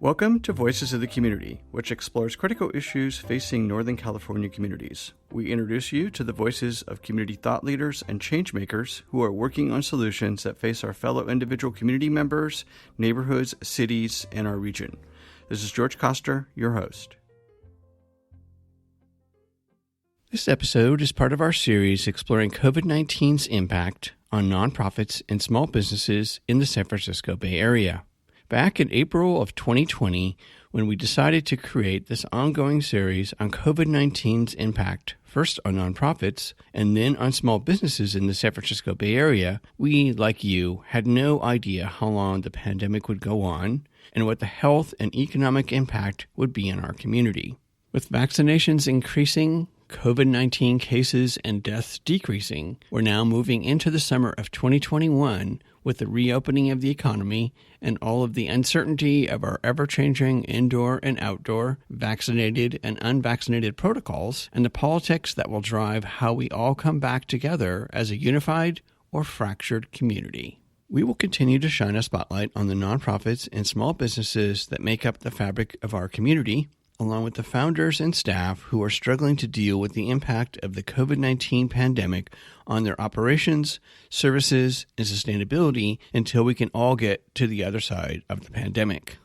Welcome to Voices of the Community, which explores critical issues facing Northern California communities. We introduce you to the voices of community thought leaders and change makers who are working on solutions that face our fellow individual community members, neighborhoods, cities, and our region. This is George Koster, your host. This episode is part of our series exploring COVID-19's impact on nonprofits and small businesses in the San Francisco Bay Area. Back in April of 2020, when we decided to create this ongoing series on COVID-19's impact, first on nonprofits and then on small businesses in the San Francisco Bay Area, we, like you, had no idea how long the pandemic would go on and what the health and economic impact would be in our community. With vaccinations increasing, COVID-19 cases and deaths decreasing, we're now moving into the summer of 2021 with the reopening of the economy and all of the uncertainty of our ever-changing indoor and outdoor, vaccinated and unvaccinated protocols, and the politics that will drive how we all come back together as a unified or fractured community. We will continue to shine a spotlight on the nonprofits and small businesses that make up the fabric of our community, along with the founders and staff who are struggling to deal with the impact of the COVID-19 pandemic on their operations, services, and sustainability until we can all get to the other side of the pandemic.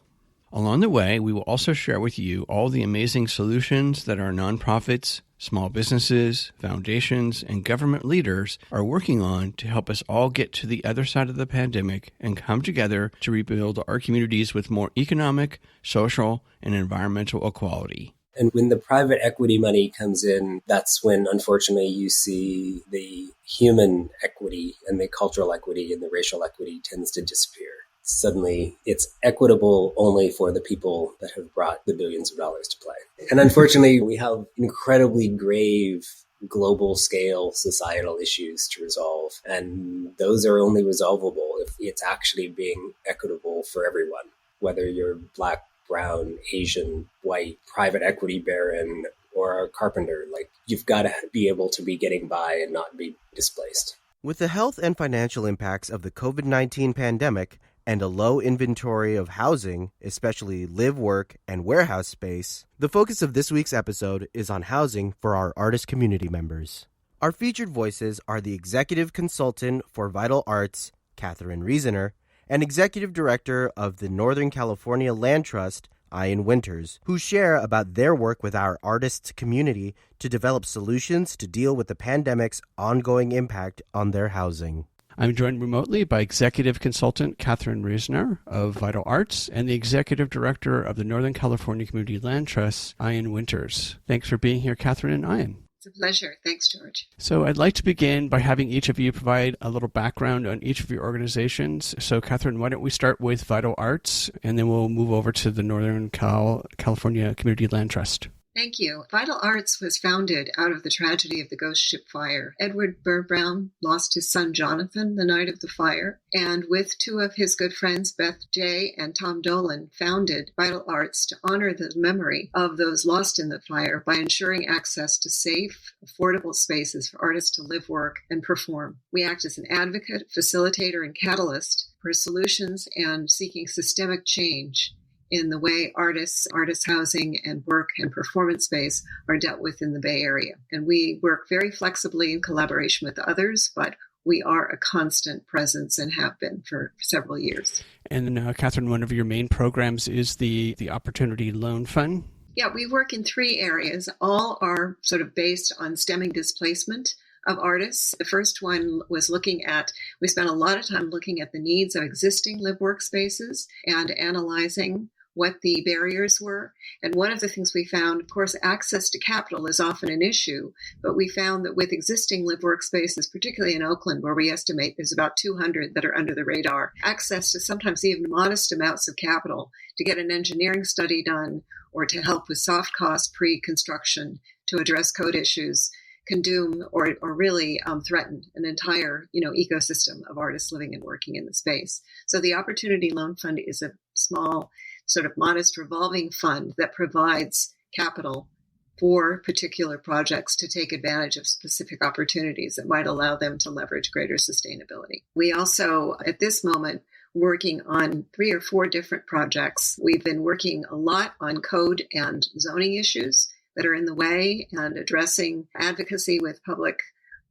Along the way, we will also share with you all the amazing solutions that our nonprofits, small businesses, foundations, and government leaders are working on to help us all get to the other side of the pandemic and come together to rebuild our communities with more economic, social, and environmental equality. And when the private equity money comes in, that's when, unfortunately, you see the human equity and the cultural equity and the racial equity tends to disappear. Suddenly, it's equitable only for the people that have brought the billions of dollars to play. And unfortunately, we have incredibly grave global scale societal issues to resolve. And those are only resolvable if it's actually being equitable for everyone, whether you're Black, brown, Asian, white, private equity baron, or a carpenter. Like, you've got to be able to be getting by and not be displaced. With the health and financial impacts of the COVID-19 pandemic and a low inventory of housing, especially live, work, and warehouse space, the focus of this week's episode is on housing for our artist community members. Our featured voices are the Executive Consultant for Vital Arts, Kathryn Reasoner, and Executive Director of the Northern California Land Trust, Ian Winters, who share about their work with our artists community to develop solutions to deal with the pandemic's ongoing impact on their housing. I'm joined remotely by Executive Consultant Kathryn Reasoner of Vital Arts and the Executive Director of the Northern California Community Land Trust, Ian Winters. Thanks for being here, Kathryn and Ian. It's a pleasure. Thanks, George. So I'd like to begin by having each of you provide a little background on each of your organizations. So Kathryn, why don't we start with Vital Arts, and then we'll move over to the Northern California Community Land Trust. Thank you. Vital Arts was founded out of the tragedy of the Ghost Ship Fire. Edward Brown lost his son Jonathan the night of the fire, and with two of his good friends, Beth Jay and Tom Dolan, founded Vital Arts to honor the memory of those lost in the fire by ensuring access to safe, affordable spaces for artists to live, work, and perform. We act as an advocate, facilitator, and catalyst for solutions and seeking systemic change in the way artists housing, and work and performance space are dealt with in the Bay Area. And we work very flexibly in collaboration with others, but we are a constant presence and have been for several years. And Kathryn, one of your main programs is the Opportunity Loan Fund. Yeah, we work in three areas. All are sort of based on stemming displacement of artists. The first one was we spent a lot of time looking at the needs of existing live workspaces and analyzing what the barriers were. And one of the things we found, of course, access to capital is often an issue, but we found that with existing live workspaces, particularly in Oakland, where we estimate there's about 200 that are under the radar, access to sometimes even modest amounts of capital to get an engineering study done or to help with soft cost pre-construction to address code issues can doom or really threaten an entire, ecosystem of artists living and working in the space. So the Opportunity Loan Fund is a small, sort of modest revolving fund that provides capital for particular projects to take advantage of specific opportunities that might allow them to leverage greater sustainability. We also, at this moment, working on 3 or 4 different projects. We've been working a lot on code and zoning issues that are in the way and addressing advocacy with public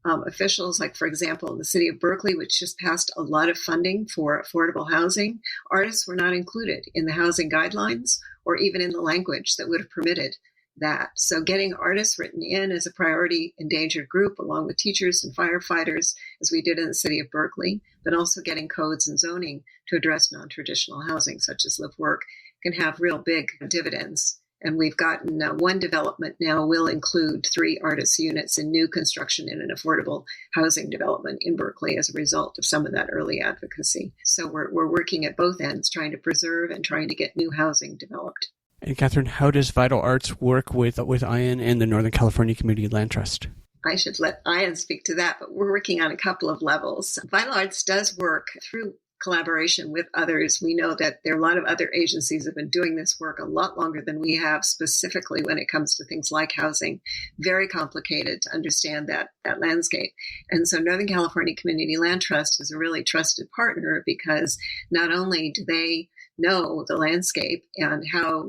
officials, like, for example, in the city of Berkeley, which just passed a lot of funding for affordable housing. Artists were not included in the housing guidelines or even in the language that would have permitted that. So getting artists written in as a priority endangered group, along with teachers and firefighters, as we did in the city of Berkeley, but also getting codes and zoning to address non-traditional housing, such as live work, can have real big dividends. And we've gotten one development now will include 3 artist units in new construction in an affordable housing development in Berkeley as a result of some of that early advocacy. So we're working at both ends, trying to preserve and trying to get new housing developed. And Kathryn, how does Vital Arts work with Ian and the Northern California Community Land Trust? I should let Ian speak to that, but we're working on a couple of levels. Vital Arts does work through collaboration with others. We know that there are a lot of other agencies that have been doing this work a lot longer than we have, specifically when it comes to things like housing. Very complicated to understand that landscape. And so Northern California Community Land Trust is a really trusted partner because not only do they know the landscape and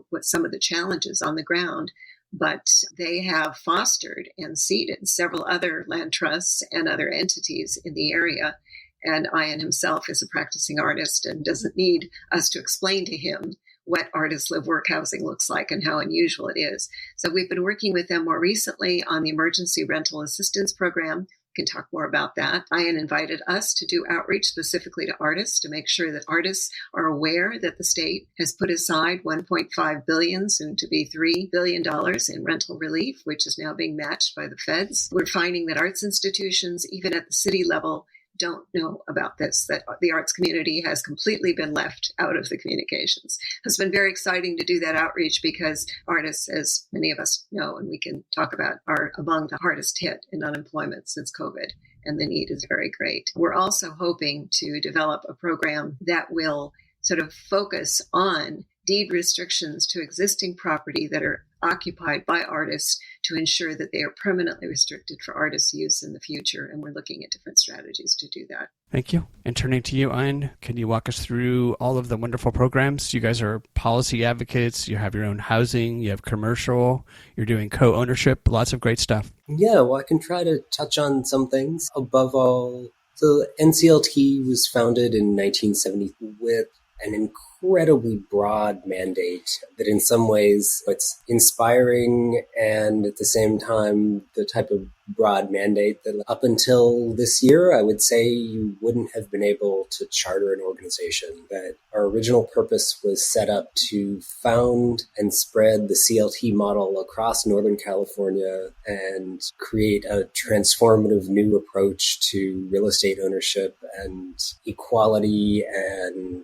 what some of the challenges on the ground, but they have fostered and seeded several other land trusts and other entities in the area. And Ian himself is a practicing artist and doesn't need us to explain to him what artist live work housing looks like and how unusual it is. So we've been working with them more recently on the Emergency Rental Assistance Program. We can talk more about that. Ian invited us to do outreach specifically to artists to make sure that artists are aware that the state has put aside $1.5 billion, soon to be $3 billion in rental relief, which is now being matched by the feds. We're finding that arts institutions, even at the city level, don't know about this, that the arts community has completely been left out of the communications. It's been very exciting to do that outreach because artists, as many of us know, and we can talk about, are among the hardest hit in unemployment since COVID, and the need is very great. We're also hoping to develop a program that will sort of focus on deed restrictions to existing property that are occupied by artists to ensure that they are permanently restricted for artists' use in the future. And we're looking at different strategies to do that. Thank you. And turning to you, Ian, can you walk us through all of the wonderful programs? You guys are policy advocates. You have your own housing. You have commercial. You're doing co-ownership. Lots of great stuff. Yeah, well, I can try to touch on some things. Above all, so NCLT was founded in 1970 with an incredibly broad mandate that in some ways it's inspiring and at the same time the type of broad mandate that up until this year, I would say you wouldn't have been able to charter an organization. That our original purpose was set up to found and spread the CLT model across Northern California and create a transformative new approach to real estate ownership and equality and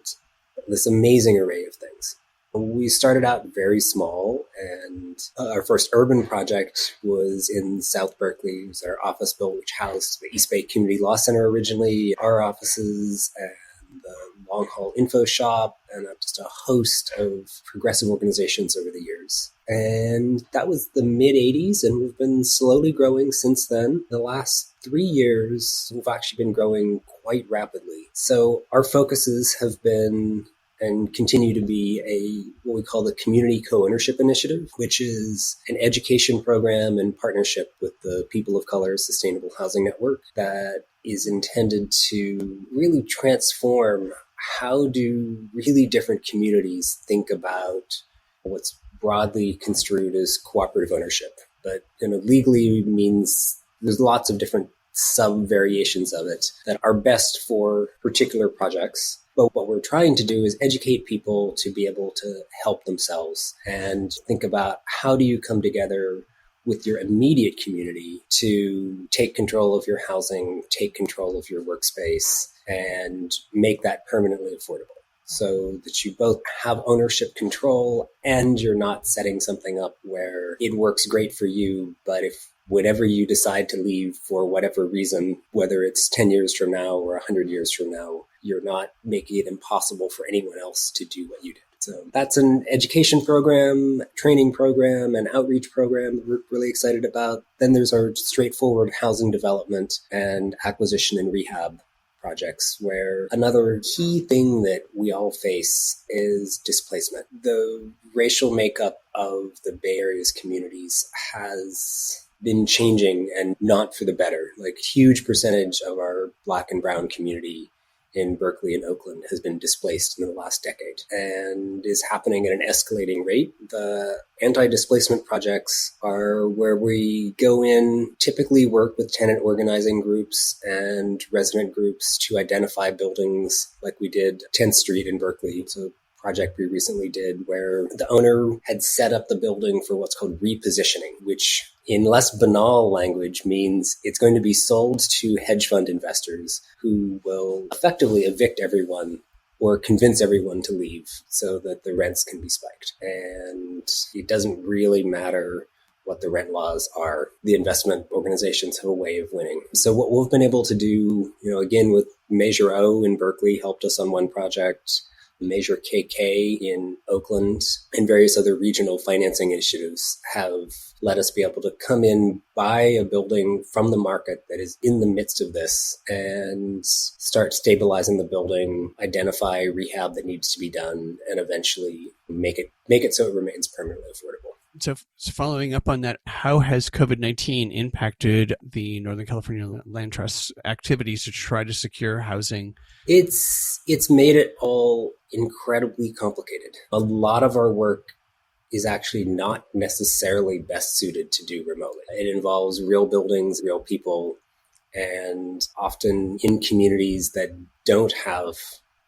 this amazing array of things. We started out very small, and our first urban project was in South Berkeley. It was our office building, which housed the East Bay Community Law Center originally, our offices, and the Long Haul Info Shop, and just a host of progressive organizations over the years. And that was the mid-'80s, and we've been slowly growing since then. The last 3 years, we've actually been growing quite rapidly. So our focuses have been and continue to be what we call the Community Co-Ownership Initiative, which is an education program in partnership with the People of Color Sustainable Housing Network that is intended to really transform how do really different communities think about what's broadly construed as cooperative ownership. But legally means there's lots of different sub-variations of it that are best for particular projects. But what we're trying to do is educate people to be able to help themselves and think about how do you come together with your immediate community to take control of your housing, take control of your workspace, and make that permanently affordable so that you both have ownership control and you're not setting something up where it works great for you, but if whenever you decide to leave for whatever reason, whether it's 10 years from now or 100 years from now, you're not making it impossible for anyone else to do what you did. So that's an education program, training program, and outreach program that we're really excited about. Then there's our straightforward housing development and acquisition and rehab projects, where another key thing that we all face is displacement. The racial makeup of the Bay Area's communities has been changing, and not for the better. Like, a huge percentage of our Black and Brown community in Berkeley and Oakland has been displaced in the last decade and is happening at an escalating rate. The anti-displacement projects are where we go in, typically work with tenant organizing groups and resident groups to identify buildings, like we did 10th Street in Berkeley. It's a project we recently did where the owner had set up the building for what's called repositioning, which in less banal language means it's going to be sold to hedge fund investors who will effectively evict everyone or convince everyone to leave so that the rents can be spiked. And it doesn't really matter what the rent laws are. The investment organizations have a way of winning. So what we've been able to do, again, with Measure O in Berkeley helped us on one project, Measure KK in Oakland, and various other regional financing initiatives have let us be able to come in, buy a building from the market that is in the midst of this, and start stabilizing the building, identify rehab that needs to be done, and eventually make it so it remains permanently affordable. So following up on that, how has COVID-19 impacted the Northern California Land Trust's activities to try to secure housing? It's made it all incredibly complicated. A lot of our work is actually not necessarily best suited to do remotely. It involves real buildings, real people, and often in communities that don't have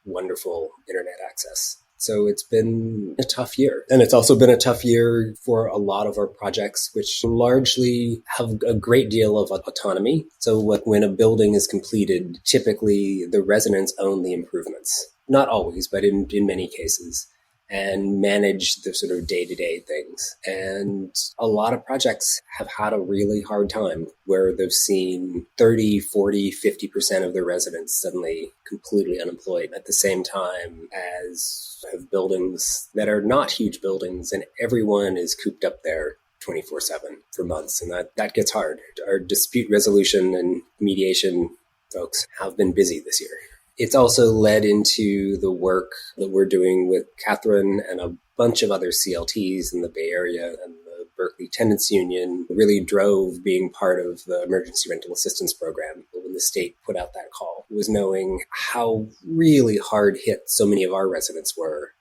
wonderful internet access. So it's been a tough year. And it's also been a tough year for a lot of our projects, which largely have a great deal of autonomy. So when a building is completed, typically the residents own the improvements. Not always, but in many cases, and manage the sort of day-to-day things. And a lot of projects have had a really hard time where they've seen 30, 40, 50% of their residents suddenly completely unemployed at the same time as have buildings that are not huge buildings and everyone is cooped up there 24/7 for months. And that gets hard. Our dispute resolution and mediation folks have been busy this year. It's also led into the work that we're doing with Kathryn and a bunch of other CLTs in the Bay Area, and the Berkeley Tenants Union really drove being part of the Emergency Rental Assistance Program. When the state put out that call, was knowing how really hard hit so many of our residents were.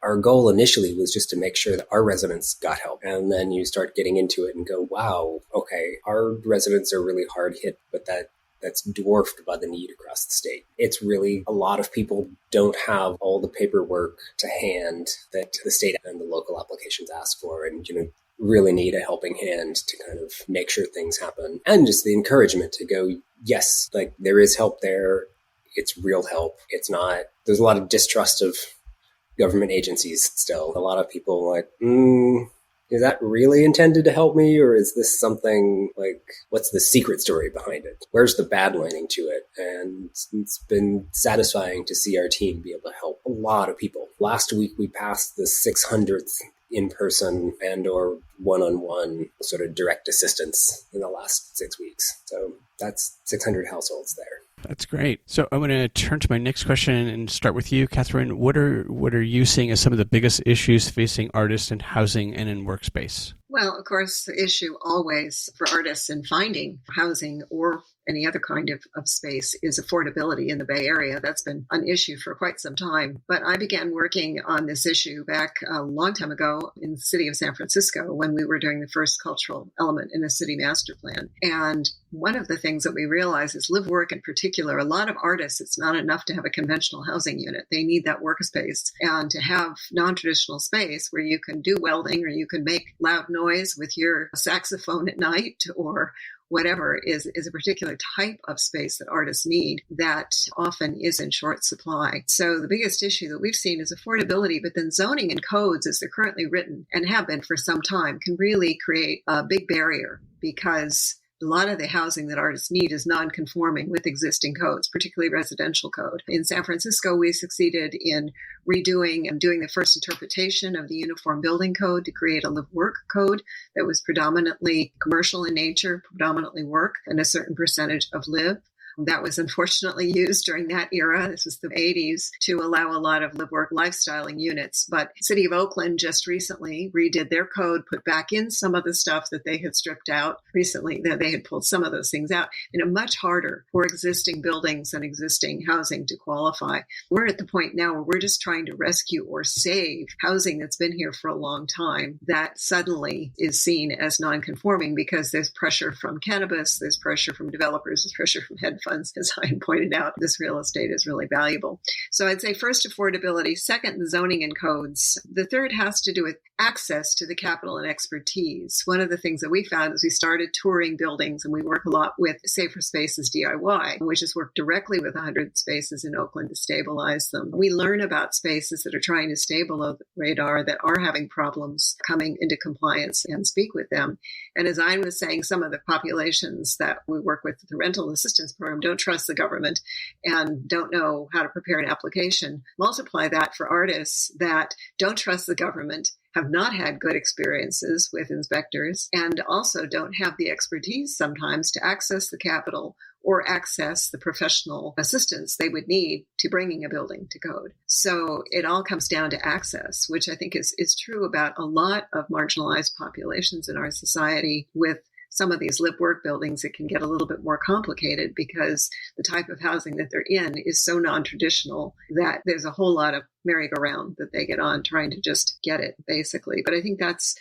Our goal initially was just to make sure that our residents got help. And then you start getting into it and go, wow, okay, our residents are really hard hit, but that's dwarfed by the need across the state. It's really, a lot of people don't have all the paperwork to hand that the state and the local applications ask for, and really need a helping hand to kind of make sure things happen. And just the encouragement to go, yes, like there is help there. It's real help. It's not, there's a lot of distrust of government agencies still. A lot of people are like, is that really intended to help me? Or is this something like, what's the secret story behind it? Where's the bad lining to it? And it's been satisfying to see our team be able to help a lot of people. Last week, we passed the 600th in-person and or one-on-one sort of direct assistance in the last 6 weeks. So that's 600 households there. That's great. So I'm going to turn to my next question and start with you, Kathryn. What are you seeing as some of the biggest issues facing artists in housing and in workspace? Well, of course, the issue always for artists in finding housing or any other kind of space is affordability in the Bay Area. That's been an issue for quite some time. But I began working on this issue back a long time ago in the city of San Francisco when we were doing the first cultural element in a city master plan. And one of the things that we realize is live work in particular. A lot of artists, it's not enough to have a conventional housing unit. They need that workspace, and to have non-traditional space where you can do welding or you can make loud noise with your saxophone at night or whatever is a particular type of space that artists need that often is in short supply. So the biggest issue that we've seen is affordability, but then zoning and codes as they're currently written and have been for some time can really create a big barrier, because a lot of the housing that artists need is non-conforming with existing codes, particularly residential code. In San Francisco, we succeeded in redoing and doing the first interpretation of the Uniform Building Code to create a live-work code that was predominantly commercial in nature, predominantly work, and a certain percentage of live. That was unfortunately used during that era. This was the 80s to allow a lot of live work lifestyling units. But the city of Oakland just recently redid their code, put back in some of the stuff that they had stripped out recently, that they had pulled some of those things out, and it's much harder for existing buildings and existing housing to qualify. We're at the point now where we're just trying to rescue or save housing that's been here for a long time that suddenly is seen as non-conforming because there's pressure from cannabis, there's pressure from developers, there's pressure from hedge funds. As I pointed out, this real estate is really valuable. So I'd say first, affordability. Second, the zoning and codes. The third has to do with access to the capital and expertise. One of the things that we found is we started touring buildings, and we work a lot with Safer Spaces DIY, which has worked directly with 100 spaces in Oakland to stabilize them. We learn about spaces that are trying to stay below the radar, that are having problems coming into compliance, and speak with them. And as I was saying, some of the populations that we work with the rental assistance program don't trust the government and don't know how to prepare an application. Multiply that for artists that don't trust the government, have not had good experiences with inspectors, and also don't have the expertise sometimes to access the capital or access the professional assistance they would need to bringing a building to code. So it all comes down to access, which I think is true about a lot of marginalized populations in our society. With some of these live work buildings, it can get a little bit more complicated because the type of housing that they're in is so non-traditional that there's a whole lot of merry-go-round that they get on trying to just get it, basically. But I think that's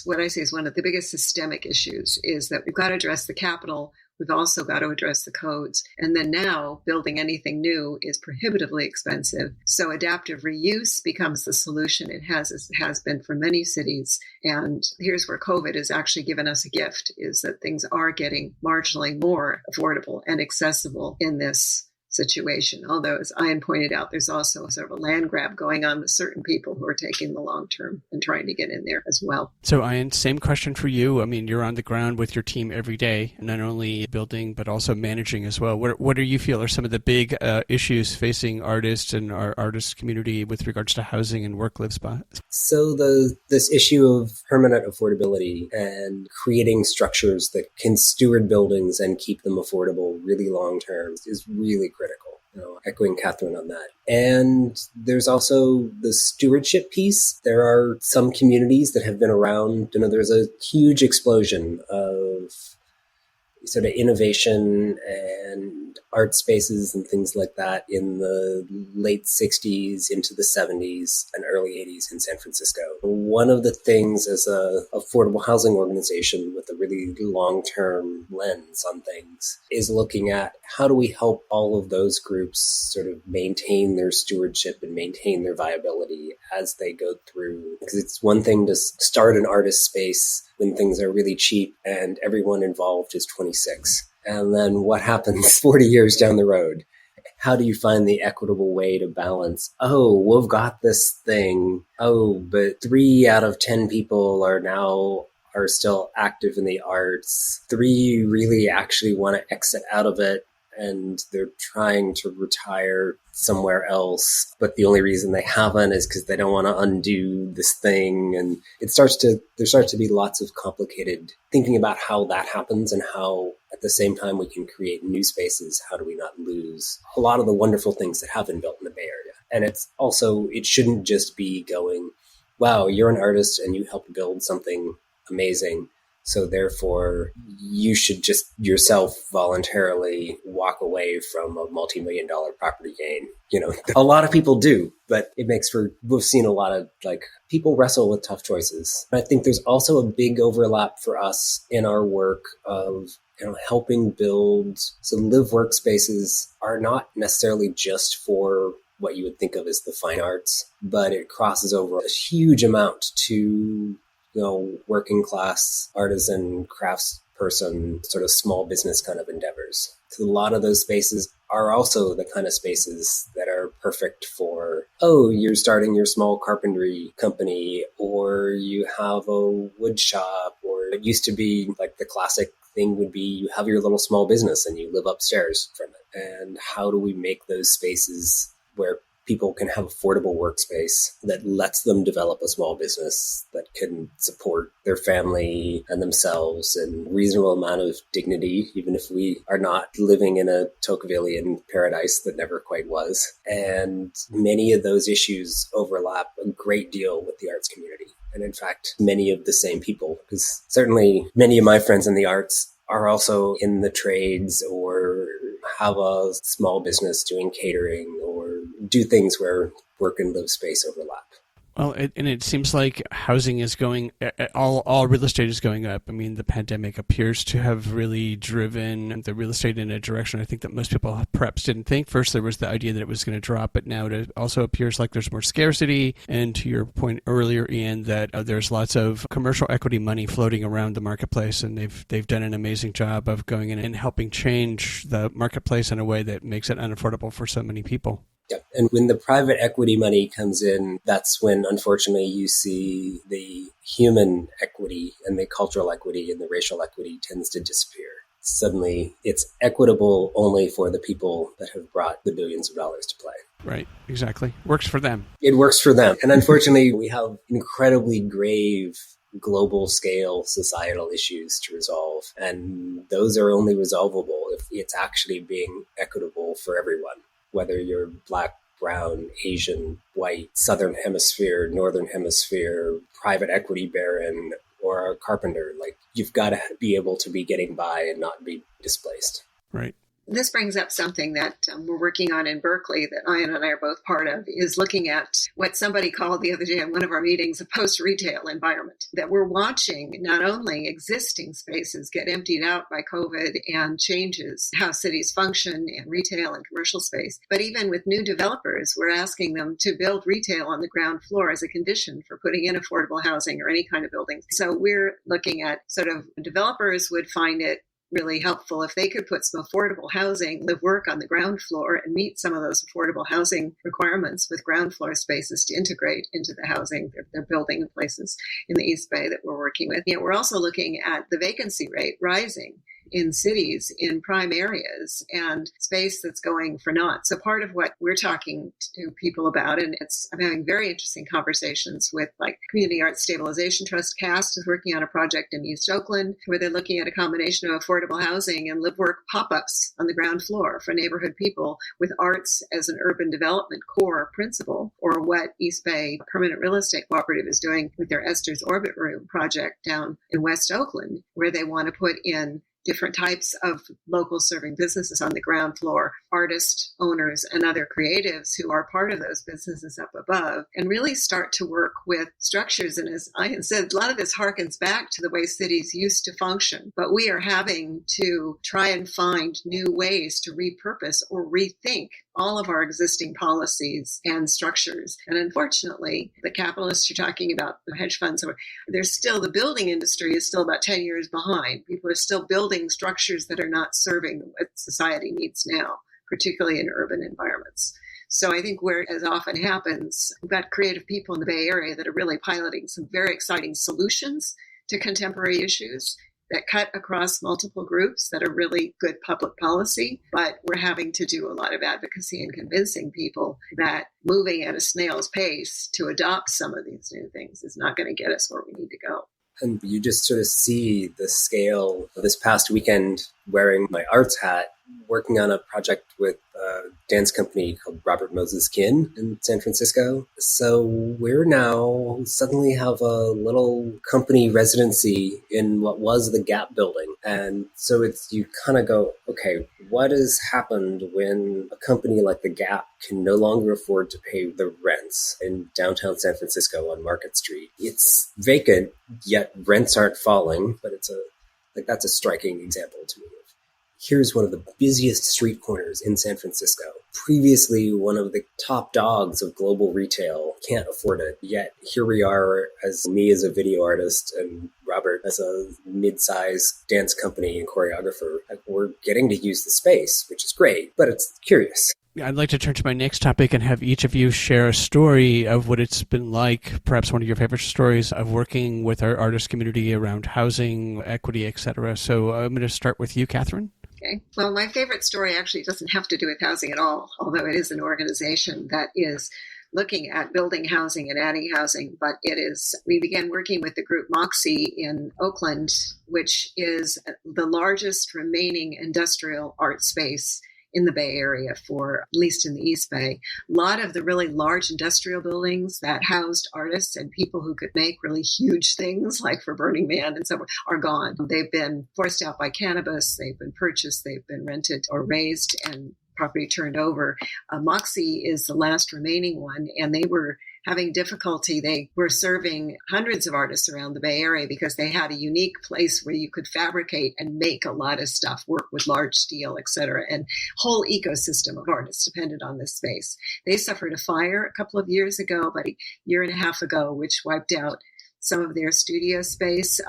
what I see as one of the biggest systemic issues, is that we've got to address the capital. We've also got to address the codes. And then now building anything new is prohibitively expensive. So adaptive reuse becomes the solution. It has been for many cities. And here's where COVID has actually given us a gift, is that things are getting marginally more affordable and accessible in this situation. Although, as Ian pointed out, there's also sort of a land grab going on with certain people who are taking the long term and trying to get in there as well. So, Ian, same question for you. I mean, you're on the ground with your team every day, not only building, but also managing as well. What do you feel are some of the big issues facing artists and our artist community with regards to housing and work-live spots? So this issue of permanent affordability and creating structures that can steward buildings and keep them affordable really long term is really critical. Echoing Kathryn on that. And there's also the stewardship piece. There are some communities that have been around. There's a huge explosion of sort of innovation and art spaces and things like that in the late 60s into the 70s and early 80s in San Francisco. One of the things as a affordable housing organization with a really long-term lens on things is looking at how do we help all of those groups sort of maintain their stewardship and maintain their viability as they go through. Because it's one thing to start an artist space when things are really cheap and everyone involved is 26. And then what happens 40 years down the road? How do you find the equitable way to balance? Oh, we've got this thing. Oh, but 3 out of 10 people are still active in the arts. 3 really actually want to exit out of it, and they're trying to retire somewhere else. But the only reason they haven't is because they don't want to undo this thing. And there starts to be lots of complicated thinking about how that happens and how at the same time we can create new spaces. How do we not lose a lot of the wonderful things that have been built in the Bay Area? And it shouldn't just be going, wow, you're an artist and you helped build something amazing, so therefore you should just yourself voluntarily walk away from a multi-million-dollar property gain. A lot of people do, but we've seen a lot of people wrestle with tough choices. I think there's also a big overlap for us in our work of helping build. So live workspaces are not necessarily just for what you would think of as the fine arts, but it crosses over a huge amount to working class artisan craftsperson, sort of small business kind of endeavors. So a lot of those spaces are also the kind of spaces that are perfect for, you're starting your small carpentry company, or you have a wood shop, or it used to be like the classic thing would be you have your little small business and you live upstairs from it. And how do we make those spaces where people can have affordable workspace that lets them develop a small business that can support their family and themselves in a reasonable amount of dignity, even if we are not living in a Tocquevillian paradise that never quite was. And many of those issues overlap a great deal with the arts community. And in fact, many of the same people, because certainly many of my friends in the arts are also in the trades or have a small business doing catering or do things where work and live space overlap. Well, it seems like housing is going, all real estate is going up. I mean, the pandemic appears to have really driven the real estate in a direction I think that most people perhaps didn't think. First, there was the idea that it was going to drop, but now it also appears like there's more scarcity. And to your point earlier, Ian, that there's lots of commercial equity money floating around the marketplace, and they've done an amazing job of going in and helping change the marketplace in a way that makes it unaffordable for so many people. Yeah. And when the private equity money comes in, that's when, unfortunately, you see the human equity and the cultural equity and the racial equity tends to disappear. Suddenly, it's equitable only for the people that have brought the billions of dollars to play. Right, exactly. Works for them. It works for them. And unfortunately, we have incredibly grave global scale societal issues to resolve. And those are only resolvable if it's actually being equitable for everyone. Whether you're Black, brown, Asian, white, Southern Hemisphere, Northern Hemisphere, private equity baron, or a carpenter, like you've got to be able to be getting by and not be displaced. Right. This brings up something that we're working on in Berkeley that Ian and I are both part of, is looking at what somebody called the other day in one of our meetings a post-retail environment, that we're watching not only existing spaces get emptied out by COVID and changes how cities function and retail and commercial space, but even with new developers, we're asking them to build retail on the ground floor as a condition for putting in affordable housing or any kind of building. So we're looking at sort of developers would find it really helpful if they could put some affordable housing, live work on the ground floor and meet some of those affordable housing requirements with ground floor spaces to integrate into the housing they're building places in the East Bay that we're working with. Yet we're also looking at the vacancy rate rising in cities, in prime areas, and space that's going for naught. So part of what we're talking to people about, and I'm having very interesting conversations with like Community Arts Stabilization Trust. CAST is working on a project in East Oakland where they're looking at a combination of affordable housing and live work pop-ups on the ground floor for neighborhood people with arts as an urban development core principle, or what East Bay Permanent Real Estate Cooperative is doing with their Esther's Orbit Room project down in West Oakland, where they want to put in different types of local serving businesses on the ground floor, artists, owners, and other creatives who are part of those businesses up above, and really start to work with structures. And as Ian said, a lot of this harkens back to the way cities used to function, but we are having to try and find new ways to repurpose or rethink all of our existing policies and structures. And unfortunately, the capitalists you're talking about, the hedge funds, there's still, the building industry is still about 10 years behind. People are still building structures that are not serving what society needs now, particularly in urban environments. So I think where, as often happens, we've got creative people in the Bay Area that are really piloting some very exciting solutions to contemporary issues that cut across multiple groups that are really good public policy, but we're having to do a lot of advocacy and convincing people that moving at a snail's pace to adopt some of these new things is not going to get us where we need to go. And you just sort of see the scale. This past weekend, wearing my arts hat, working on a project with a dance company called Robert Moses Kin in San Francisco. So we're now suddenly have a little company residency in what was the Gap building. And so you kind of go, okay, what has happened when a company like the Gap can no longer afford to pay the rents in downtown San Francisco on Market Street? It's vacant, yet rents aren't falling, but that's a striking example to me. Here's one of the busiest street corners in San Francisco. Previously, one of the top dogs of global retail can't afford it. Yet here we are, as me as a video artist and Robert as a mid-sized dance company and choreographer. We're getting to use the space, which is great, but it's curious. I'd like to turn to my next topic and have each of you share a story of what it's been like, perhaps one of your favorite stories of working with our artist community around housing, equity, etc. So I'm going to start with you, Kathryn. Okay. Well, my favorite story actually doesn't have to do with housing at all, although it is an organization that is looking at building housing and adding housing. But we began working with the group Moxie in Oakland, which is the largest remaining industrial art space in the Bay Area, for at least in the East Bay. A lot of the really large industrial buildings that housed artists and people who could make really huge things, like for Burning Man and so forth, are gone. They've been forced out by cannabis, they've been purchased, they've been rented or raised, and property turned over. Moxie is the last remaining one, and they were having difficulty. They were serving hundreds of artists around the Bay Area because they had a unique place where you could fabricate and make a lot of stuff, work with large steel, et cetera, and whole ecosystem of artists depended on this space. They suffered a fire a couple of years ago, about a year and a half ago, which wiped out some of their studio space.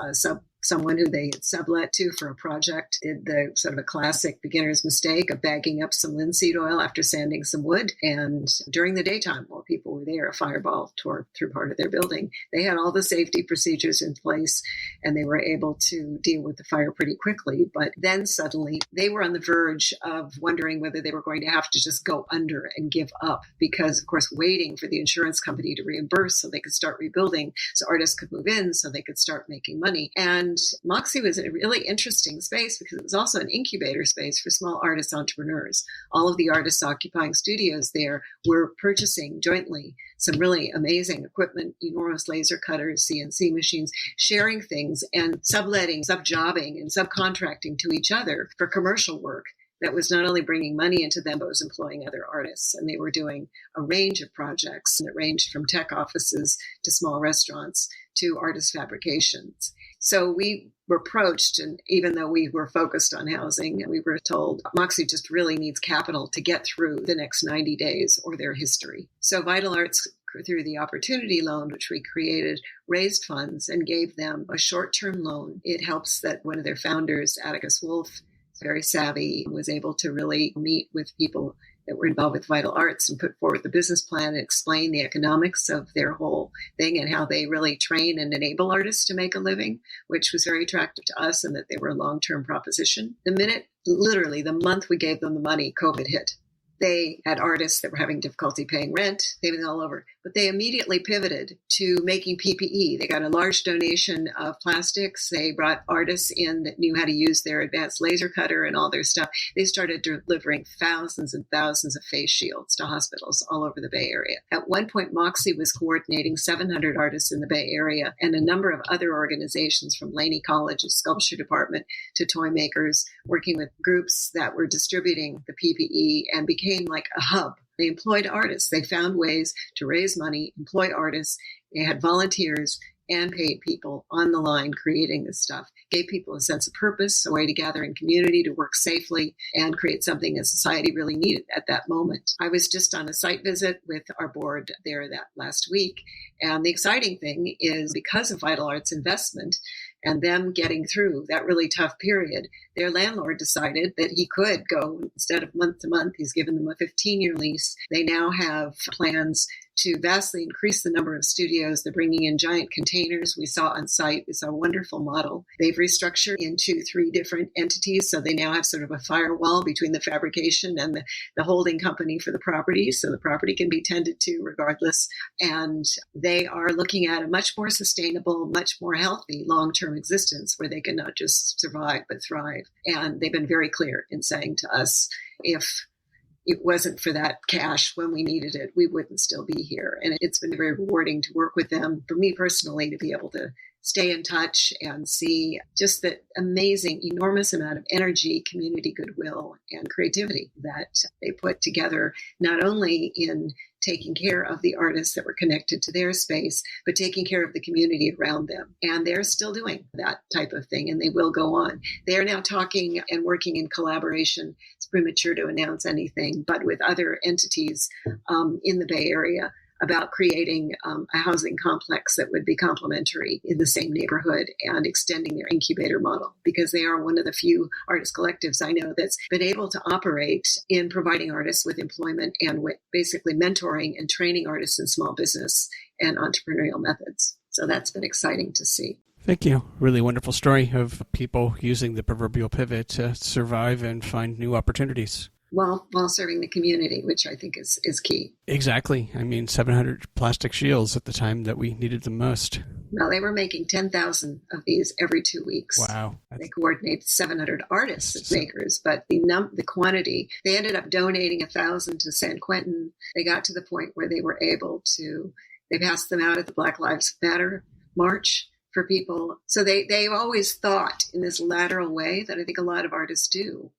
Someone who they had sublet to for a project did the sort of a classic beginner's mistake of bagging up some linseed oil after sanding some wood. And during the daytime, while people were there, a fireball tore through part of their building. They had all the safety procedures in place, and they were able to deal with the fire pretty quickly. But then suddenly they were on the verge of wondering whether they were going to have to just go under and give up, because, of course, waiting for the insurance company to reimburse so they could start rebuilding, so artists could move in, so they could start making money. And Moxie was a really interesting space because it was also an incubator space for small artist entrepreneurs. All of the artists occupying studios there were purchasing jointly some really amazing equipment, enormous laser cutters, CNC machines, sharing things and subletting, subjobbing, and subcontracting to each other for commercial work that was not only bringing money into them, but was employing other artists. And they were doing a range of projects, and it ranged from tech offices to small restaurants to artist fabrications. So we were approached, and even though we were focused on housing, we were told Moxie just really needs capital to get through the next 90 days or their history. So Vital Arts, through the Opportunity Loan, which we created, raised funds and gave them a short-term loan. It helps that one of their founders, Atticus Wolf, very savvy, was able to really meet with people that were involved with Vital Arts and put forward the business plan and explain the economics of their whole thing and how they really train and enable artists to make a living, which was very attractive to us, and that they were a long-term proposition. Literally the month we gave them the money, COVID hit. They had artists that were having difficulty paying rent. They were all over. But they immediately pivoted to making PPE. They got a large donation of plastics. They brought artists in that knew how to use their advanced laser cutter and all their stuff. They started delivering thousands and thousands of face shields to hospitals all over the Bay Area. At one point, Moxie was coordinating 700 artists in the Bay Area and a number of other organizations, from Laney College's sculpture department to toy makers, working with groups that were distributing the PPE, and became like a hub. They employed artists. They found ways to raise money, employ artists. They had volunteers and paid people on the line creating this stuff. Gave people a sense of purpose, a way to gather in community, to work safely, and create something that society really needed at that moment. I was just on a site visit with our board there that last week. And the exciting thing is, because of Vital Arts investment and them getting through that really tough period, their landlord decided that he could go, instead of month to month, he's given them a 15-year lease. They now have plans to vastly increase the number of studios. They're bringing in giant containers. We saw on site, it's a wonderful model. They've restructured into 3 different entities. So they now have sort of a firewall between the fabrication and the holding company for the property. So the property can be tended to regardless. And they are looking at a much more sustainable, much more healthy long-term existence where they can not just survive, but thrive. And they've been very clear in saying to us, if it wasn't for that cash when we needed it, we wouldn't still be here. And it's been very rewarding to work with them. For me personally, to be able to stay in touch and see just the amazing, enormous amount of energy, community goodwill, and creativity that they put together, not only in taking care of the artists that were connected to their space, but taking care of the community around them. And they're still doing that type of thing, and they will go on. They are now talking and working in collaboration. It's premature to announce anything, but with other entities in the Bay Area, about creating a housing complex that would be complementary in the same neighborhood and extending their incubator model, because they are one of the few artist collectives I know that's been able to operate in providing artists with employment and with basically mentoring and training artists in small business and entrepreneurial methods. So that's been exciting to see. Thank you. Really wonderful story of people using the proverbial pivot to survive and find new opportunities. While serving the community, which I think is key. Exactly. I mean, 700 plastic shields at the time that we needed them most. Well, they were making 10,000 of these every 2 weeks. Wow. They coordinated 700 artists and makers, but the quantity, they ended up donating 1,000 to San Quentin. They got to the point where they were able to, they passed them out at the Black Lives Matter March for people. So they've always thought in this lateral way that I think a lot of artists do,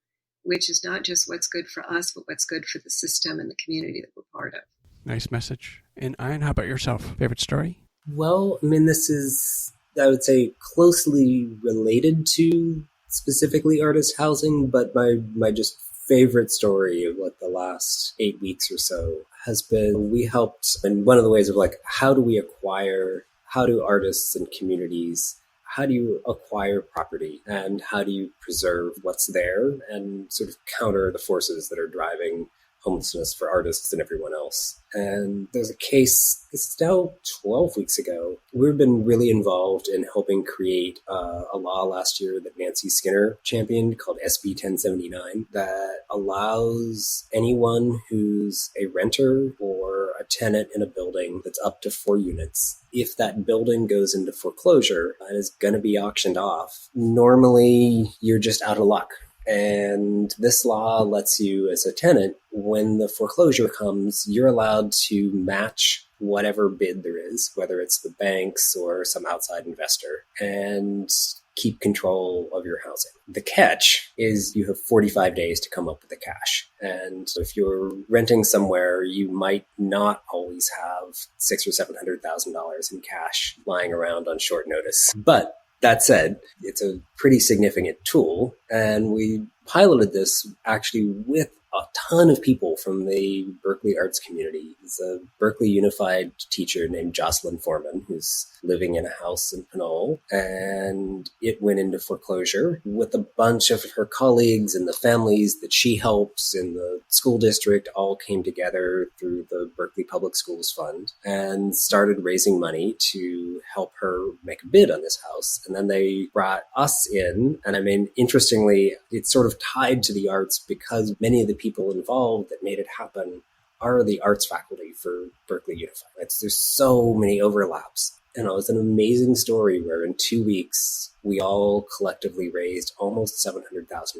which is not just what's good for us, but what's good for the system and the community that we're part of. Nice message. And Ian, how about yourself? Favorite story? Well, I mean, this is, I would say, closely related to specifically artist housing, but my just favorite story of like the last 8 weeks or so has been, we helped, and one of the ways of like, how do artists and communities, how do you acquire property and how do you preserve what's there and sort of counter the forces that are driving homelessness for artists and everyone else. And there's a case, it's now 12 weeks ago. We've been really involved in helping create a law last year that Nancy Skinner championed called SB 1079 that allows anyone who's a renter or a tenant in a building that's up to 4 units, if that building goes into foreclosure and is going to be auctioned off, normally you're just out of luck. And this law lets you, as a tenant, when the foreclosure comes, you're allowed to match whatever bid there is, whether it's the banks or some outside investor, and keep control of your housing. The catch is you have 45 days to come up with the cash. And if you're renting somewhere, you might not always have $600,000 or $700,000 in cash lying around on short notice. But that said, it's a pretty significant tool, and we piloted this actually with a ton of people from the Berkeley arts community. There's a Berkeley Unified teacher named Jocelyn Foreman who's living in a house in Pinole, and it went into foreclosure with a bunch of her colleagues, and the families that she helps in the school district all came together through the Berkeley Public Schools Fund and started raising money to help her make a bid on this house. And then they brought us in. And I mean, interestingly, it's sort of tied to the arts because many of the people involved that made it happen are the arts faculty for Berkeley Unified. There's so many overlaps. And it was an amazing story where in 2 weeks, we all collectively raised almost $700,000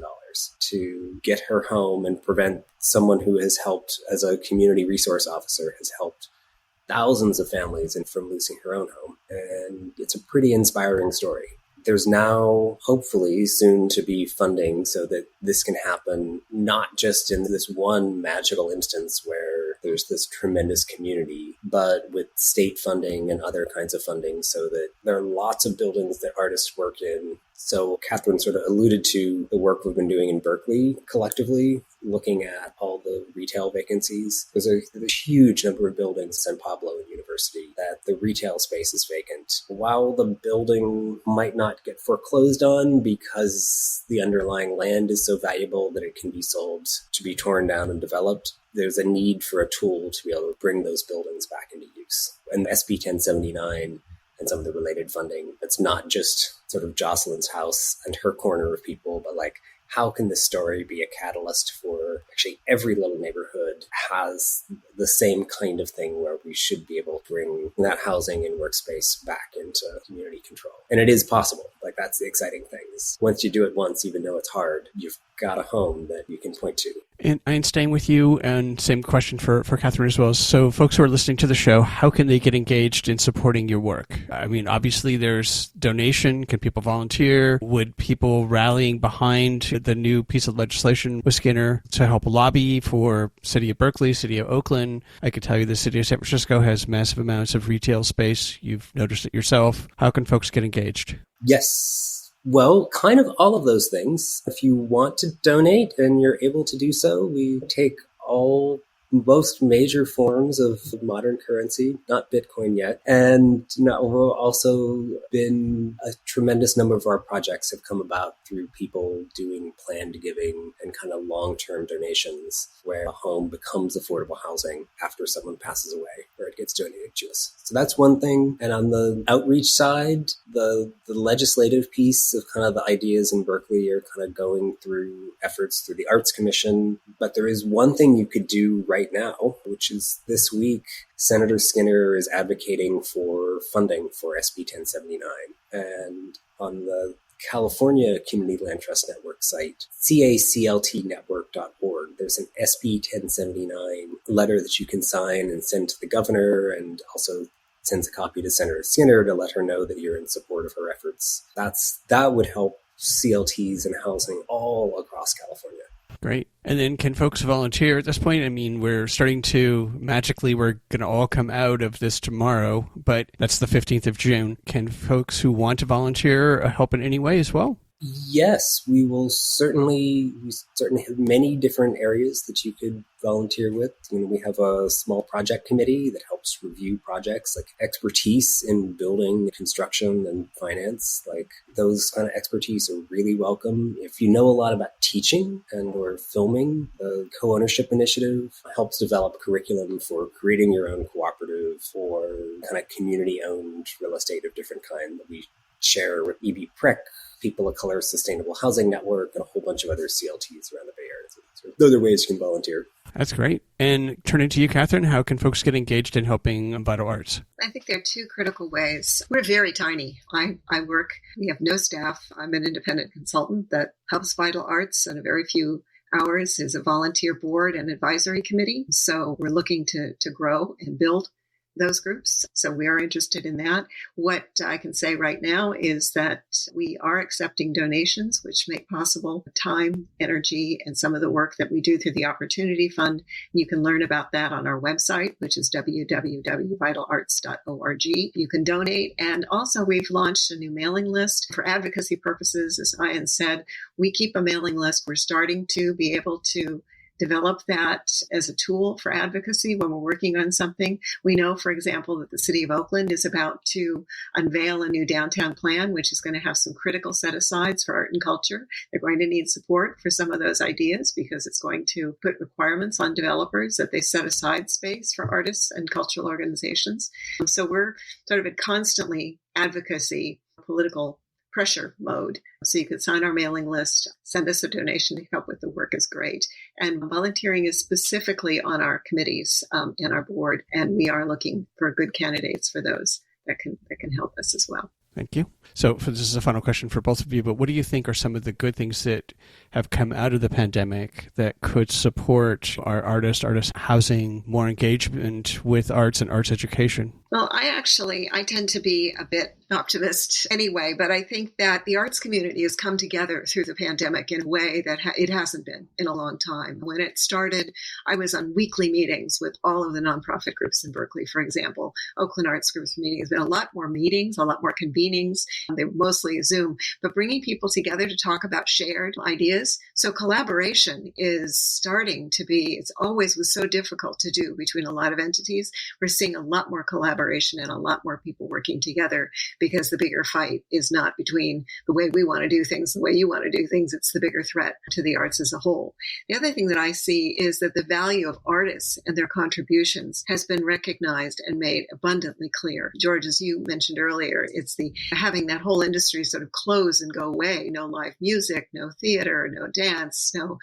to get her home and prevent someone who has helped as a community resource officer, has helped thousands of families from losing her own home. And it's a pretty inspiring story. There's now hopefully soon to be funding so that this can happen, not just in this one magical instance where there's this tremendous community, but with state funding and other kinds of funding so that there are lots of buildings that artists work in. So Kathryn sort of alluded to the work we've been doing in Berkeley collectively, looking at all the retail vacancies. There's a huge number of buildings in San Pablo University that the retail space is vacant. While the building might not get foreclosed on because the underlying land is so valuable that it can be sold to be torn down and developed, there's a need for a tool to be able to bring those buildings back into use. And SB 1079 and some of the related funding, it's not just sort of Jocelyn's house and her corner of people, but like, how can this story be a catalyst for actually every little neighborhood has the same kind of thing where we should be able to bring that housing and workspace back into community control. And it is possible. Like, that's the exciting thing is once you do it once, even though it's hard, you've got a home that you can point to. And I'm staying with you, and same question for Kathryn as well. So folks who are listening to the show, how can they get engaged in supporting your work? I mean, obviously there's donation. Can people volunteer? Would people rallying behind the new piece of legislation with Skinner to help lobby for City of Berkeley, City of Oakland? I could tell you the City of San Francisco has massive amounts of retail space. You've noticed it yourself. How can folks get engaged? Yes. Well, kind of all of those things. If you want to donate and you're able to do so, we take all most major forms of modern currency, not Bitcoin yet. And we've also been a tremendous number of our projects have come about through people doing planned giving and kind of long-term donations where a home becomes affordable housing after someone passes away or it gets donated to us. So that's one thing. And on the outreach side, the legislative piece of kind of the ideas in Berkeley are kind of going through efforts through the Arts Commission. But there is one thing you could do right now, which is this week, Senator Skinner is advocating for funding for SB 1079. And on the California Community Land Trust Network site, cacltnetwork.org, there's an SB 1079 letter that you can sign and send to the governor, and also sends a copy to Senator Skinner to let her know that you're in support of her efforts. That would help CLTs and housing all across California. Great. And then can folks volunteer at this point? I mean, we're going to all come out of this tomorrow, but that's the 15th of June. Can folks who want to volunteer help in any way as well? Yes, we certainly have many different areas that you could volunteer with. We have a small project committee that helps review projects, like expertise in building, construction, and finance. Like those kind of expertise are really welcome. If you know a lot about teaching and or filming, the co-ownership initiative helps develop curriculum for creating your own cooperative or kind of community-owned real estate of different kind that we share with EB Prick, People of Color Sustainable Housing Network, and a whole bunch of other CLTs around the Bay Area. So those are ways you can volunteer. That's great. And turning to you, Kathryn, how can folks get engaged in helping Vital Arts? I think there are two critical ways. We're very tiny. We have no staff. I'm an independent consultant that helps Vital Arts, and a very few hours is a volunteer board and advisory committee. So we're looking to grow and build those groups. So we are interested in that. What I can say right now is that we are accepting donations, which make possible time, energy, and some of the work that we do through the Opportunity Fund. You can learn about that on our website, which is www.vitalarts.org. You can donate. And also we've launched a new mailing list for advocacy purposes. As Ian said, we keep a mailing list. We're starting to be able to develop that as a tool for advocacy when we're working on something. We know, for example, that the city of Oakland is about to unveil a new downtown plan, which is going to have some critical set-asides for art and culture. They're going to need support for some of those ideas because it's going to put requirements on developers that they set aside space for artists and cultural organizations. So we're sort of at constantly advocacy, political pressure mode. So you could sign our mailing list, send us a donation to help with the work is great. And volunteering is specifically on our committees and our board. And we are looking for good candidates for those that can help us as well. Thank you. So this is a final question for both of you, but what do you think are some of the good things that have come out of the pandemic that could support our artist housing, more engagement with arts and arts education? Well, I tend to be a bit optimist anyway, but I think that the arts community has come together through the pandemic in a way that it hasn't been in a long time. When it started, I was on weekly meetings with all of the nonprofit groups in Berkeley, for example. Oakland Arts Groups meeting has been a lot more meetings, a lot more convenings. They were mostly Zoom, but bringing people together to talk about shared ideas. So collaboration is starting to be, it always was so difficult to do between a lot of entities. We're seeing a lot more collaboration and a lot more people working together because the bigger fight is not between the way we want to do things, the way you want to do things. It's the bigger threat to the arts as a whole. The other thing that I see is that the value of artists and their contributions has been recognized and made abundantly clear. George, as you mentioned earlier, it's the having that whole industry sort of close and go away. No live music, no theater, no dance, no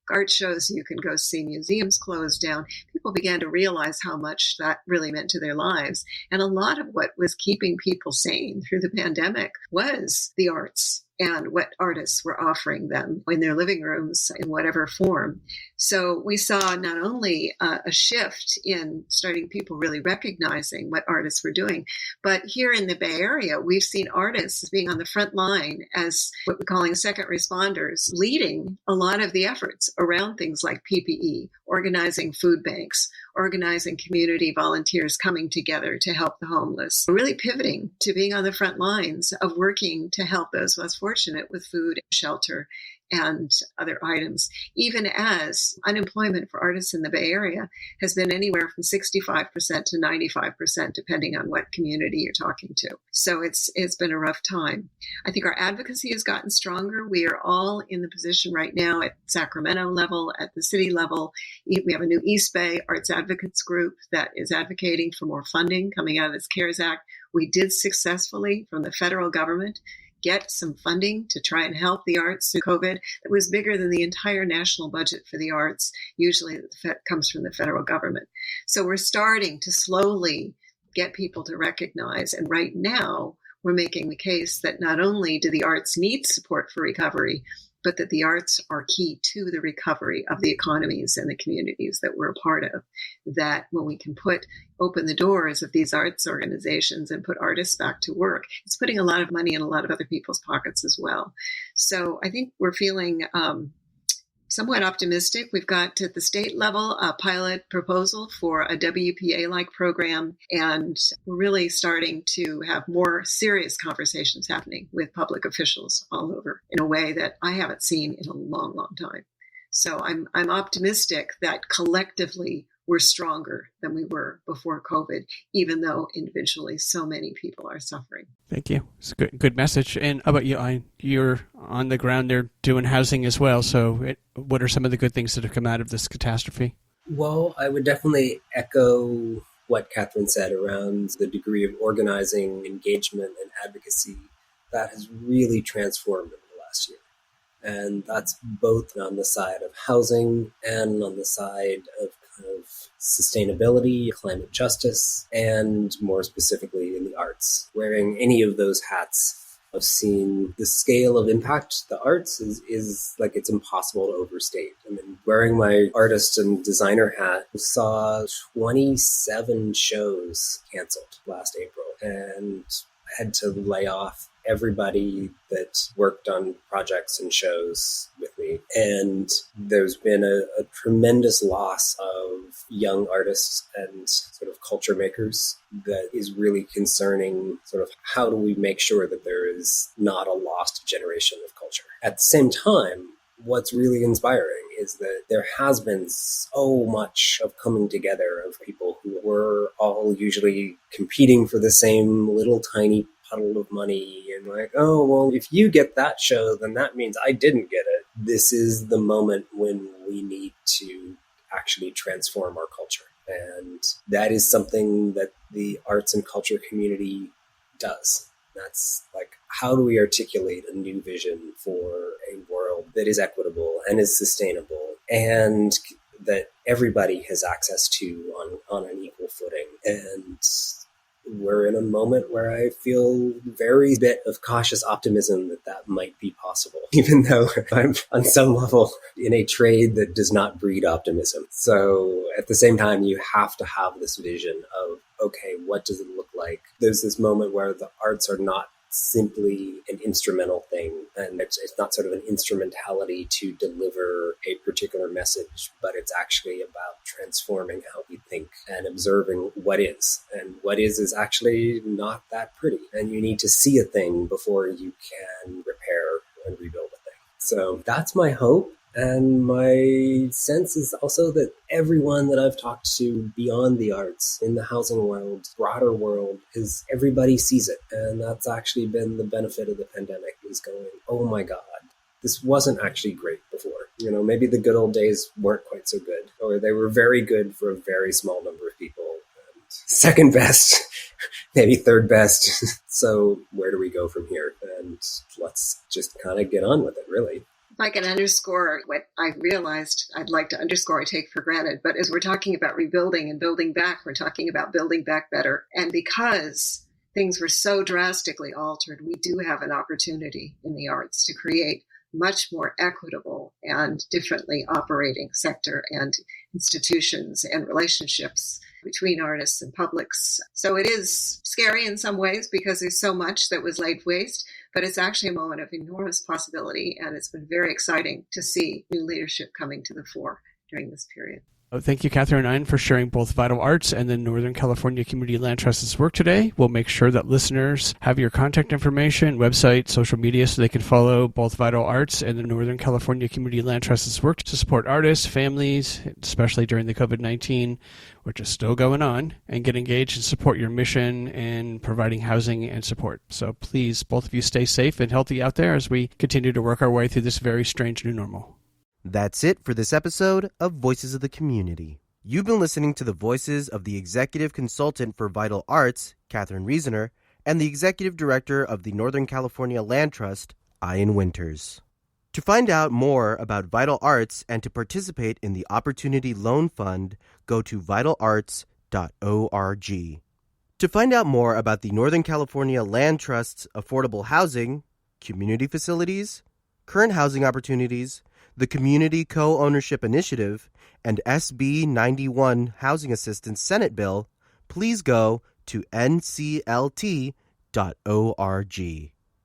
art shows. You can go see museums closed down. People began to realize how much that really meant to their lives. And a lot of what was keeping people sane through the pandemic was the arts and what artists were offering them in their living rooms in whatever form. So we saw not only a shift in starting people really recognizing what artists were doing, but here in the Bay Area, we've seen artists being on the front line as what we're calling second responders, leading a lot of the efforts around things like PPE, organizing food banks, organizing community volunteers coming together to help the homeless, really pivoting to being on the front lines of working to help those less fortunate with food, shelter, and other items, even as unemployment for artists in the Bay Area has been anywhere from 65% to 95%, depending on what community you're talking to. So it's been a rough time. I think our advocacy has gotten stronger. We are all in the position right now at Sacramento level, at the city level. We have a new East Bay Arts Advocates group that is advocating for more funding coming out of this CARES Act. We did successfully, from the federal government, get some funding to try and help the arts through COVID that was bigger than the entire national budget for the arts. Usually that comes from the federal government. So we're starting to slowly get people to recognize. And right now, we're making the case that not only do the arts need support for recovery, but that the arts are key to the recovery of the economies and the communities that we're a part of. That when we can open the doors of these arts organizations and put artists back to work, it's putting a lot of money in a lot of other people's pockets as well. So I think we're feeling somewhat optimistic. We've got at the state level a pilot proposal for a WPA-like program, and we're really starting to have more serious conversations happening with public officials all over in a way that I haven't seen in a long, long time. So I'm optimistic that collectively we're stronger than we were before COVID, even though individually so many people are suffering. Thank you. It's a good message. And how about you? You're on the ground there doing housing as well. So what are some of the good things that have come out of this catastrophe? Well, I would definitely echo what Kathryn said around the degree of organizing, engagement, and advocacy that has really transformed over the last year. And that's both on the side of housing and on the side of sustainability, climate justice, and more specifically in the arts. Wearing any of those hats, I've seen the scale of impact the arts is like it's impossible to overstate. I mean, wearing my artist and designer hat, I saw 27 shows canceled last April, and I had to lay off everybody that worked on projects and shows with me. And there's been a tremendous loss of young artists and sort of culture makers that is really concerning. Sort of how do we make sure that there is not a lost generation of culture? At the same time, what's really inspiring is that there has been so much of coming together of people who were all usually competing for the same little tiny puddle of money and like, oh, well, if you get that show, then that means I didn't get it. This is the moment when we need to actually transform our culture. And that is something that the arts and culture community does. That's like, how do we articulate a new vision for a world that is equitable and is sustainable and that everybody has access to on an equal footing? And we're in a moment where I feel very bit of cautious optimism that might be possible, even though I'm on some level in a trade that does not breed optimism. So at the same time, you have to have this vision of, okay, what does it look like? There's this moment where the arts are not simply an instrumental thing, and it's not sort of an instrumentality to deliver a particular message, but it's actually about transforming how we think and observing what is. And what is actually not that pretty. And you need to see a thing before you can repair and rebuild a thing. So that's my hope. And my sense is also that everyone that I've talked to beyond the arts, in the housing world, broader world, is everybody sees it. And that's actually been the benefit of the pandemic, is going, oh my God, this wasn't actually great before. You know, maybe the good old days weren't quite so good, or they were very good for a very small number of people. And second best, maybe third best. So where do we go from here? And let's just kind of get on with it, really. If I can underscore what I realized I'd like to underscore, I take for granted, but as we're talking about rebuilding and building back, we're talking about building back better. And because things were so drastically altered, we do have an opportunity in the arts to create much more equitable and differently operating sector and institutions and relationships between artists and publics. So it is scary in some ways because there's so much that was laid waste, but it's actually a moment of enormous possibility. And it's been very exciting to see new leadership coming to the fore during this period. Thank you, Kathryn Reasoner, for sharing both Vital Arts and the Northern California Community Land Trust's work today. We'll make sure that listeners have your contact information, website, social media, so they can follow both Vital Arts and the Northern California Community Land Trust's work to support artists, families, especially during the COVID-19, which is still going on, and get engaged and support your mission in providing housing and support. So please, both of you, stay safe and healthy out there as we continue to work our way through this very strange new normal. That's it for this episode of Voices of the Community. You've been listening to the voices of the Executive Consultant for Vital Arts, Kathryn Reasoner, and the Executive Director of the Northern California Land Trust, Ian Winters. To find out more about Vital Arts and to participate in the Opportunity Loan Fund, go to vitalarts.org. To find out more about the Northern California Land Trust's affordable housing, community facilities, current housing opportunities, the Community Co-Ownership Initiative, and SB 91 Housing Assistance Senate Bill, please go to nclt.org.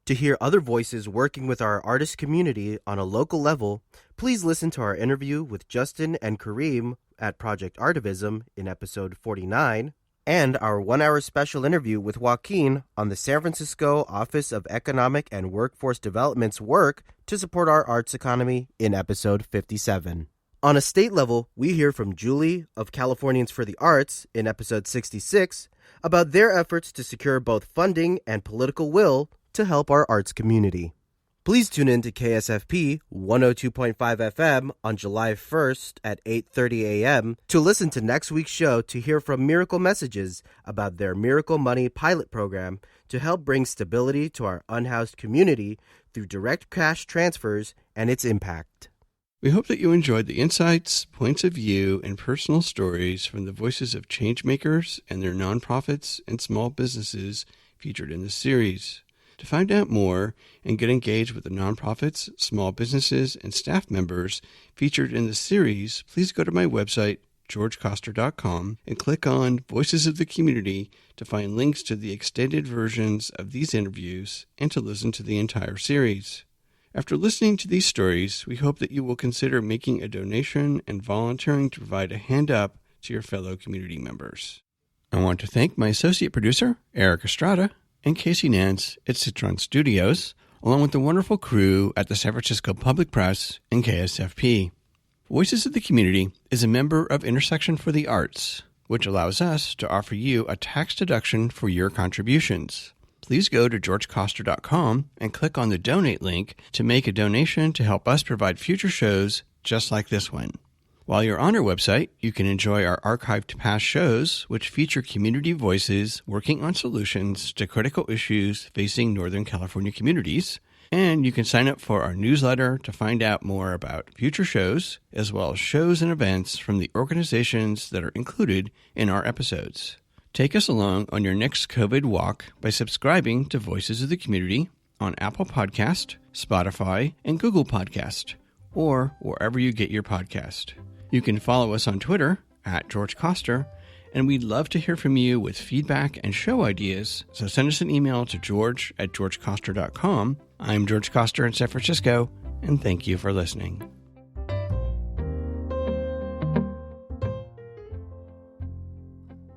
To hear other voices working with our artist community on a local level, please listen to our interview with Justin and Kareem at Project Artivism in episode 49, and our 1-hour special interview with Joaquin on the San Francisco Office of Economic and Workforce Development's work to support our arts economy in episode 57. On a state level, we hear from Julie of Californians for the Arts in episode 66 about their efforts to secure both funding and political will to help our arts community. Please tune in to KSFP 102.5 FM on July 1st at 8:30 a.m. to listen to next week's show to hear from Miracle Messages about their Miracle Money pilot program to help bring stability to our unhoused community through direct cash transfers and its impact. We hope that you enjoyed the insights, points of view, and personal stories from the voices of changemakers and their nonprofits and small businesses featured in this series. To find out more and get engaged with the nonprofits, small businesses, and staff members featured in the series, please go to my website, georgecoster.com, and click on Voices of the Community to find links to the extended versions of these interviews and to listen to the entire series. After listening to these stories, we hope that you will consider making a donation and volunteering to provide a hand up to your fellow community members. I want to thank my associate producer, Eric Estrada, and Casey Nance at Citron Studios, along with the wonderful crew at the San Francisco Public Press and KSFP. Voices of the Community is a member of Intersection for the Arts, which allows us to offer you a tax deduction for your contributions. Please go to georgecoster.com and click on the donate link to make a donation to help us provide future shows just like this one. While you're on our website, you can enjoy our archived past shows, which feature community voices working on solutions to critical issues facing Northern California communities. And you can sign up for our newsletter to find out more about future shows, as well as shows and events from the organizations that are included in our episodes. Take us along on your next COVID walk by subscribing to Voices of the Community on Apple Podcast, Spotify, and Google Podcast, or wherever you get your podcast. You can follow us on Twitter at George Coster, and we'd love to hear from you with feedback and show ideas, so send us an email to george@georgecoster.com. I'm George Coster in San Francisco, and thank you for listening.